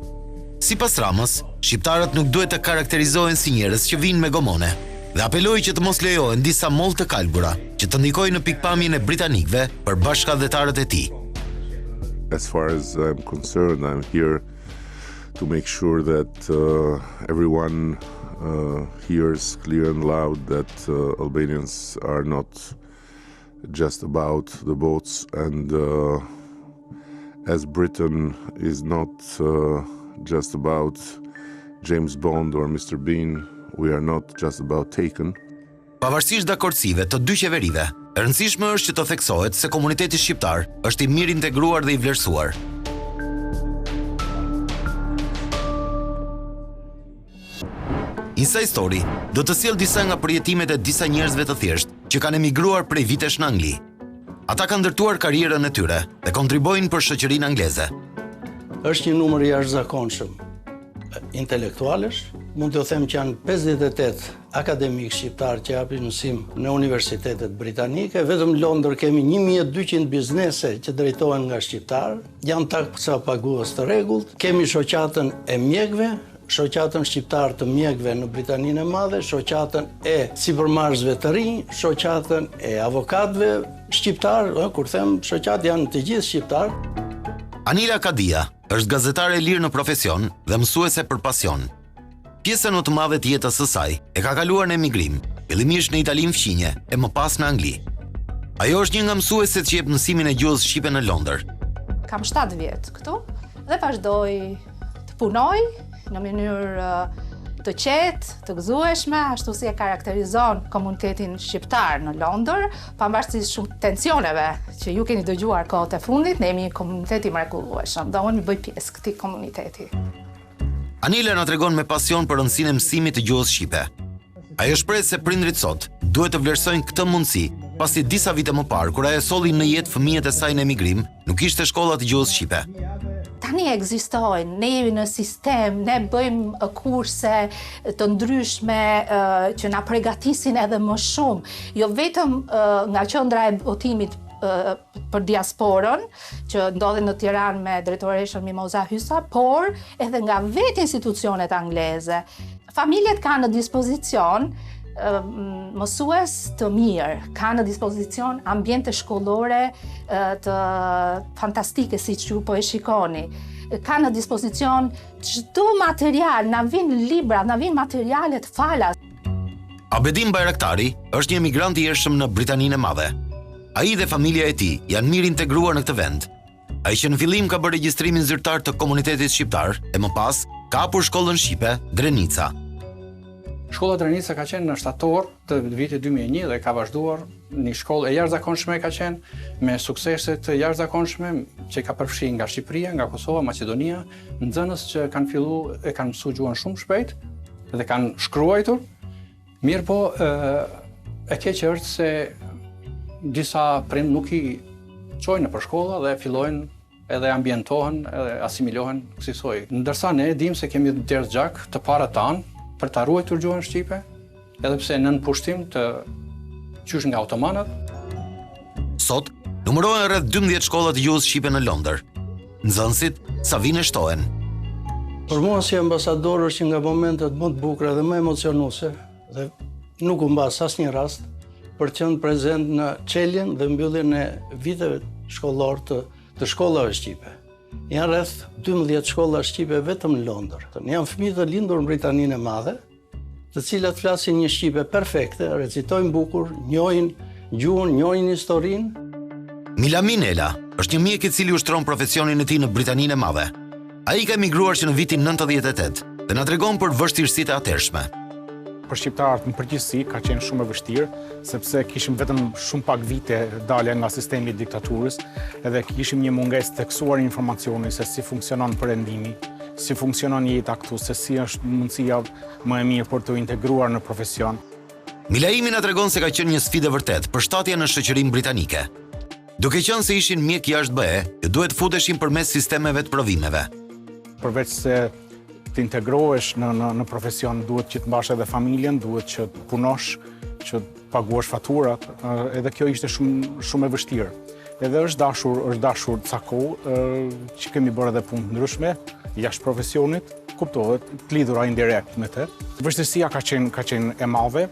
Sipas Ramës, shqiptarët nuk duhet të karakterizohen si njerëz që vinë me gomone dhe apeloi që të mos lejohen disa mollë të kalbura që të ndikojnë në pikpamjen e britanikëve për bashkëdhetarët e tij. As far as I'm concerned, I'm here to make sure that everyone hears clear and loud that Albanians are not just about the boats, and as Britain is not just about James Bond or Mr. Bean, we are not just about Taken. Pavarësisht dakordsive të dy qeverive, e rëndësishme është që të theksohet se komuniteti shqiptar është i mirë integruar dhe i vlerësuar. Inside Story do të sjellë disa nga përjetimet e disa njerëzve të thjeshtë që kanë emigruar prej vitesh në Angli. Ata kanë ndërtuar karrierën e tyre dhe kontribojnë për shoqërinë angleze. Është një numër i jashtëzakonshëm intelektualesh, mund të them që janë 58 akademik shqiptar që japin mësim në universitetet britanike, vetëm në Londër kemi 1200 biznese që drejtohen nga shqiptar, janë taksa pagues të rregullt, kemi shoqatën e mjekëve, shoqatën shqiptar të mjekëve në Britaninë e Madhe, shoqatën e sipërmarrësve të rinj, shoqatën e avokatëve shqiptar, kur them shoqat janë të gjithë shqiptar. Anila Kadia është gazetare e lirë në profesion dhe mësuese për pasion. Pjesën më të madhe të jetës së saj e ka kaluar në emigrim, fillimisht në Itali në fqinje e më pas në Angli. Ajo është një nga mësueset që jep mësimin e gjuhës shqipe në Londër. Kam 7 vjet këtu dhe vazhdoj të punoj në mënyrë të qetë, të gëzueshme, ashtu si e karakterizon komunitetin shqiptar në Londër, pavarësisht shumë tensioneve që ju keni dëgjuar kohët e fundit, ne jemi një komunitet i mrekullueshëm, dhe unë bëj pjesë këtij komuniteti. Anila na tregon me pasion për rëndësinë e mësimit të gjuhës shqipe. Ajo shpreh se prindrit sot duhet të vlerësojnë këtë mundësi, pasi disa vite më parë, kur ajo solli në jetë fëmijët e saj në emigrim, nuk ishte shkolla të gjuhës shqipe. Tani ekzistojnë, ne jemi në sistem, ne bëjmë kurse të ndryshme që na përgatisin edhe më shumë, jo vetëm nga qendra e votimit për diasporën, që ndodhen në Tiranë me drejtoreshën Mimoza Hysa, por edhe nga vetë institucionet angleze. Familjet kanë në dispozicion mësues të mirë, ka në dispozicion ambiente shkollore të fantastike, siç ju po e shikoni. Ka në dispozicion çdo material, na vijnë libra, na vijnë materiale të falas. Abedin Bajraktari është një emigrant i ershëm në Britaninë e Madhe. Ai dhe familja e tij janë mirë integruar në këtë vend. Ai që në fillim ka bërë regjistrimin zyrtar të komunitetit shqiptar e më pas ka hapur shkollën shqipe Drenica. Shkolla Drenica ka qenë në shtator të vitit 2001 dhe ka vazhduar një shkollë e jashtëzakonshme ka qenë me suksese të jashtëzakonshme që ka përfshirë nga Shqipëria, nga Kosova, Maqedonia, nxënës që kanë mësuar gjuhën shumë shpejt dhe kanë shkruar. Mirë po, e keqe është se disa prind nuk i çojnë për shkolla dhe fillojnë edhe ambientohen, edhe asimilohen kësaj. Ndërsa ne dimë se kemi derdh gjak të para tanë për ta ruajtur gjuhën shqipe, edhe pse nën pushtim të qysh nga otomanët. Sot numërohen rreth 12 shkolla të gjuhës shqipe në Londër. Nxënësit sa vinë shtohen. Për mua si ambasador është nga momentet më të bukura dhe më emocionuese dhe nuk u mbas asnjë rast për të qenë prezent në çeljen dhe mbylljen e viteve shkollor të shkollave shqipe. Janë rreth 12 shkolla shqipe vetëm në Londër. Janë fëmijë të lindur në Britaninë e Madhe, të cilat flasin një shqipe perfekte, recitojnë bukur, njohin gjuhën, njohin historinë. Milamin Ela është një mjek I cili ushtron profesionin e tij në Britaninë e Madhe. Ai ka emigruar që në vitin 98 dhe na tregon për vështirësitë e atërshme. Për shqiptarët në përgjithësi ka qenë shumë e vështirë, sepse kishim vetëm shumë pak vite dalje nga sistemi I diktaturës, edhe kishim një mungesë të teksuar informacioni se si funksionon perëndimi, si funksionon jeta këtu, se si është mundësia më e mirë për të integruar në profesion. Milaimi na tregon se ka qenë një sfidë vërtet për shtatja në shoqërinë britanike. Duke qenë se ishin mjek jashtë BE, duhet futeshin përmes sistemeve të provimeve. Përveç se të integrohesh në profesion, duhet që të mbash edhe familjen, duhet që të punosh, që të paguash faturat, edhe kjo ishte shumë e vështirë. Edhe është dashur ca kohë që kemi bërë edhe punë të ndryshme, jashtë profesionit, kuptohet, të lidhura indirekt me të. Vështirësia ka qenë e madhe,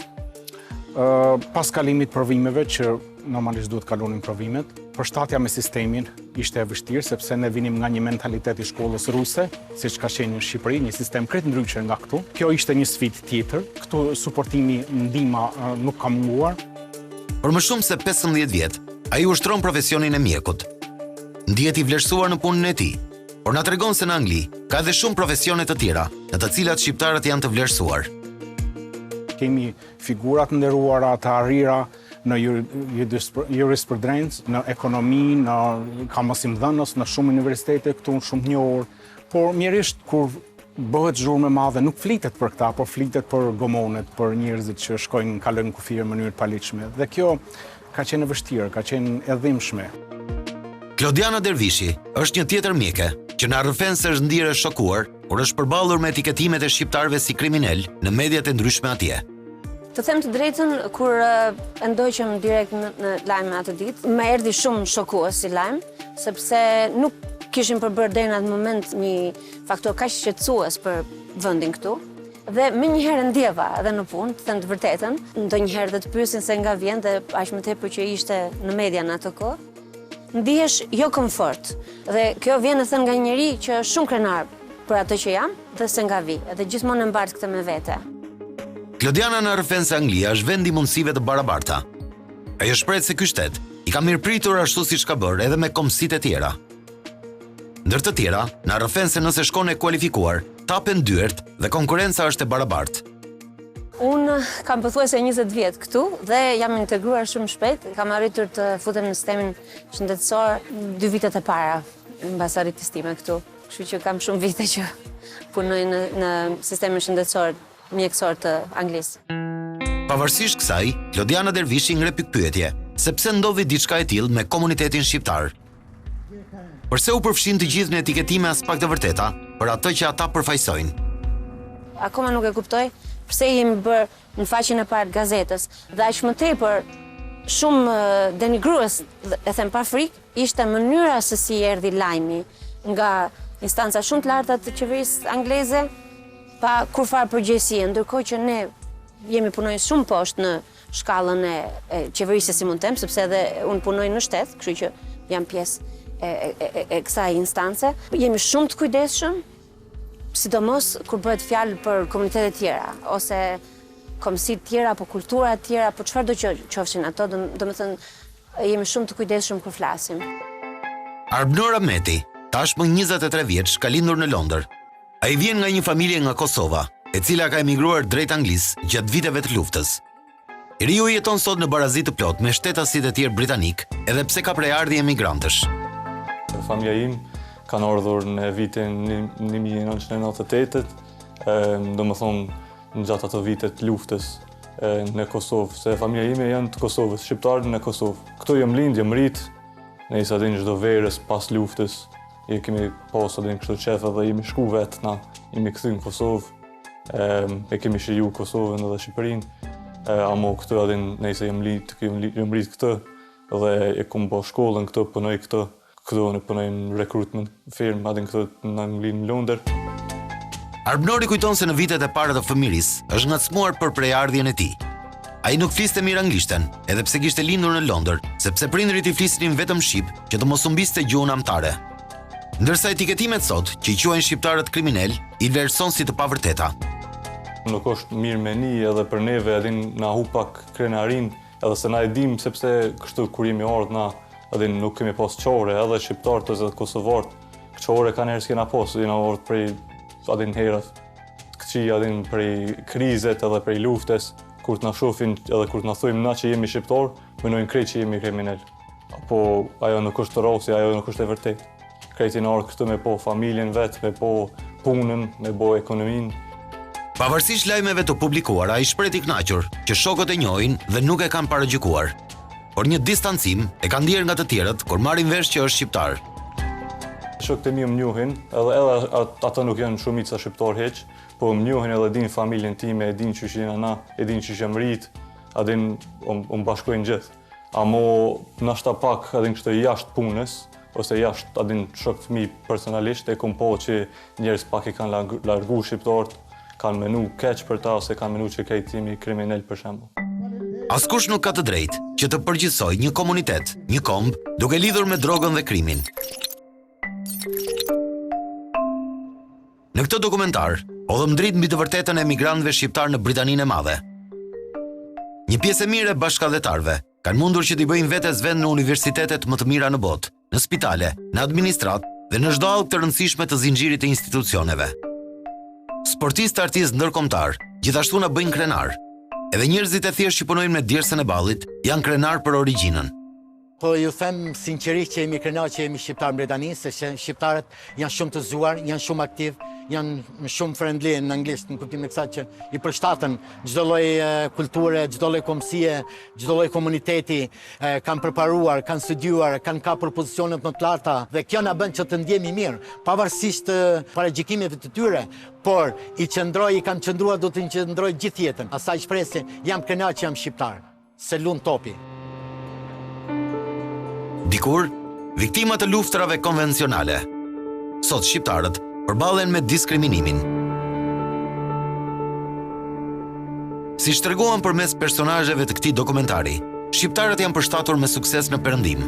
pas kalimit provimeve që normalisht duhet kalunin provimet, përshtatja me sistemin ishte e vështirë, sepse ne vinim nga një mentalitet I shkollës ruse, siç ka qenë në Shqipëri, një sistem krejt ndryshe nga këtu. Kjo ishte një sfidë tjetër, këtu suportimi, ndihma nuk ka munguar. Për më shumë se 15 vjet, ai ushtron profesionin e mjekut. Ndihet I vlerësuar në punën e tij, por na tregon se në Angli ka edhe shumë profesione të tjera, në të cilat shqiptarët janë të vlerësuar. Kemi figurat nderuara të arrira në jurisprudencë, në ekonomi, në kamosimdhënës, në shumë universitete këtu shumë njohur, por mjerisht kur bëhet zhurmë e madhe nuk flitet për këta, por flitet për gomonet, për njerëzit që shkojnë kalojnë kufir në mënyrë të paligjshme. Dhe kjo ka qenë e vështirë, ka qenë e dhimbshme. Klodiana Dervishi është një tjetër mjeke që na rrëfen se është ndjerë e shokuar kur është përballur me etiketimet e shqiptarëve si kriminal në mediat e ndryshme atje. Të them të drejtën, kur e ndoqëm direkt në lajme atë ditë, më erdhi shumë shokues si lajm, sepse nuk kishim përbërë deri në atë moment një faktor kaq shqetësues për vendin këtu. Dhe menjëherë ndjeva edhe në punë, të them të vërtetën, ndonjëherë dhe të pyesin se nga vjen dhe aq më tepër që ishte në media në atë kohë, ndihesh jo komfort. Dhe kjo vjen të thënë nga njëri që është shumë krenar për atë që jam dhe se nga vi, edhe gjithmonë e mbart këtë me vete. Klodiana na rrëfen se Anglia është vend I mundësive të barabarta. Ajo shpreh se ky shtet I ka mirëpritur ashtu siç ka bërë edhe me kombësitë e tjera. Ndër të tjera, na rrëfen se nëse shkon e kualifikuar, tapen dyert dhe konkurenca është e barabartë. Unë kam pothuajse 20 vjet këtu dhe jam integruar shumë shpejt. Kam arritur të futem në sistemin shëndetësor 2 vitet e para mbas arritjes time këtu. Kështu që kam shumë vite që punoj në sistemin shëndetësor mjekësor të Anglisë. Pavarësisht kësaj, Klodiana Dervishi ngre pikpyetje, sepse ndodhi diçka e tillë me komunitetin shqiptar. Përse u përfshin të gjithë në etiketime as pak të vërteta për atë që ata përfaqësojnë? Akoma nuk e kuptoj pse jemi bërë në faqen e parë të gazetës dhe aq më tepër shumë denigrues, e them pa frikë, ishte mënyra se si erdhi lajmi nga instanca shumë të larta të qeverisë angleze, pa kurfar përgjegjësie, ndërkohë që ne jemi punoj shumë poshtë në shkallën e qeverisë si mund të them, sepse edhe unë punoj në shtet, kështu që jam pjesë e kësaj instance. Jemi shumë të kujdesshëm, sidomos kur bëhet fjalë për komunitete tjera ose komësi tjera apo kultura tjera, apo çfarë do që qofshin ato, domethënë jemi shumë të kujdesshëm kur flasim. Arbnur Ahmeti, tashmë 23 vjeç, ka lindur në Londër. Ai vjen nga një familje nga Kosova, e cila ka emigruar drejt Anglisë gjatë viteve të luftës. Riu jeton sot në barazi të plot me shtetasit e tjerë britanik, edhe pse ka prejardhje emigrantësh. Familja im kanë ardhur në vitin 1998, domethënë në gjatë ato vitet të luftës në Kosovë, se familja ime janë të Kosovës, shqiptarë në Kosovë. Këtu jam lind, jam rit, ne isa din çdo verës pas luftës. Kemi pas edhe kështu qef dhe jemi shku vetë na, jemi këthy në Kosovë, e kemi shiju Kosovën edhe Shqipërinë, amo këtu edhe nëse jam rrit këtë dhe e kom po shkollën këtë, punoj këtë në punoj në recruitment firm, edhe këtë në Angli në Londër. Arbnori kujton se në vitet e para të fëmirisë është ngacmuar për prejardhjen e tij. Ai nuk fliste mirë anglishten, edhe pse kishte lindur në Londër, sepse prindërit I flisnin vetëm shqip që të mos humbiste gjuhën amtare. Ndërsa etiketimet sot, që i quajnë shqiptarët kriminal, i vlerëson si të pavërteta. Nuk është mirë me një edhe për neve edhin na hu pak krenarin, edhe se na e dim sepse kështu kur jemi ardhur na edhin nuk kemi pas çore, edhe shqiptarët edhe kosovarët. Çore kanë herë s'kena pas, jena ardhur prej edhin herët. Këqija edhin prej krizet edhe prej luftes, kur të na shohin edhe kur të na thojmë na që jemi shqiptar, mendojnë krejt që jemi kriminal. Apo ajo nuk është rrosi, ajo nuk është e vërtetë. Krejti në orë këtu me po familjen vetë, me po punën, me po ekonominë. Pavarësisht lajmeve të publikuara, ai shpreh i kënaqur që shokët e njohin dhe nuk e kanë paragjykuar. Por një distancim e kanë ndier nga të tjerët kur marrin vesh që është shqiptar. Shokët e mi më njohin, edhe ata nuk janë shumica shqiptar heq, po më njohin edhe din familjen time, e din që jena na, e din që jam rit, a din bashkojnë gjithë. Amo nashta pak edhe kështu jashtë punës, ose jashtë adin shok fëmijë personalisht, e kom po që njerëz pak i kanë largu shqiptarët, kanë menu keq për ta, ose kanë menu që kejt jemi kriminal për shembull. Askush nuk ka të drejtë që të përgjithsoj një komunitet, një komb, duke lidhur me drogën dhe krimin. Në këtë dokumentar, hodhëm dritë mbi të vërtetën e emigrantëve shqiptar në Britaninë e Madhe. Një pjesë e mirë e bashkëdhetarëve kanë mundur që t'i bëjnë vetes vend në universitetet më të mira në botë, në spitale, në administrat dhe në çdo hall të rëndësishme të zinxhirit të institucioneve. Sportistë artistë ndërkombëtar gjithashtu na bëjnë krenar. Edhe njerëzit e thjeshtë që punojnë me djersën e ballit janë krenar për origjinën. Po ju them sinqerisht që jemi krenar që jemi shqiptar në Britani, se shqiptarët janë shumë të zgjuar, janë shumë aktiv, janë shumë friendly në anglisht, në kuptimin e kësaj që i përshtaten çdo lloj kulture, çdo lloj kombësie, çdo lloj komuniteti, kanë përparuar, kanë studiuar, kanë kapur pozicionet më të larta dhe kjo na bën që të ndjehemi mirë, pavarësisht paragjykimeve të tyre, por i kanë qëndruar do të qëndroj gjithë jetën. Asaj shpresi, jam krenar që jam shqiptar, se lund topi. Dikur, viktimat e luftrave konvencionale. Sot shqiptarët përballen me diskriminimin. Si shtreguan përmes personazheve të këtij dokumentari, shqiptarët janë përshtatur me sukses në perëndim.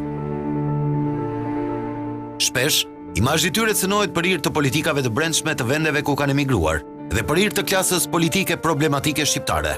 Shpesh, imazhi i tyre cënohet për hir të politikave të brendshme të vendeve ku kanë emigruar dhe për hir të klasës politike problematike shqiptare.